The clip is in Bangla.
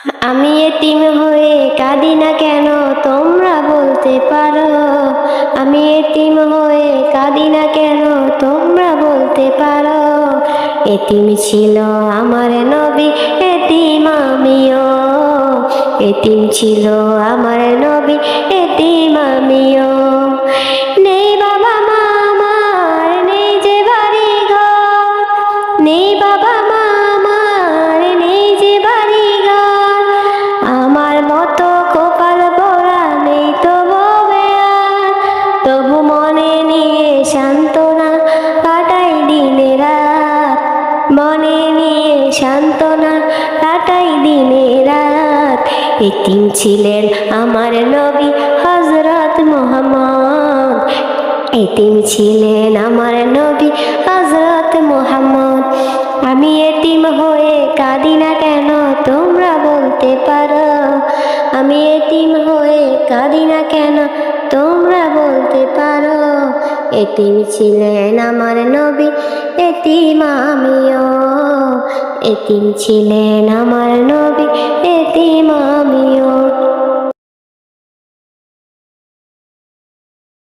আমি এতিম হয়ে কাঁদি না কেন তোমরা বলতে পারো? আমি এতিম হয়ে কাঁদি না কেন তোমরা বলতে পারো? এতিম ছিল আমার নবী, এতিম আমিও। এতিম ছিল আমার নবী, এতিম আমিও। নেই বাবা মা আমার, নেই যে বাড়ি ঘর, নেই বাবা মা আমার, নেই যে বাড়ি ঘর। আমার মতো কপাল পোড়া নেই তো ববে আর, তবু মনে নিয়ে সান্ত্বনা কাটাই দিনে রাত, মনে নিয়ে সান্ত্বনা কাটাই দিনে রাত। এতিম ছিলেন আমার নবী হযরত মুহাম্মদ, এতিম ছিলেন আমার নবী হযরত মুহাম্মদ। আমি এতিম হয়ে কাঁদি না কেন তোমরা বলতে পারো? আমি এতিম হয়ে কাঁদি না কেন তোমরা বলতে পারো? এতিম ছিলেন আমার নবী, এতিম আমিও। এতিম ছিলেন আমার নবী, এতিম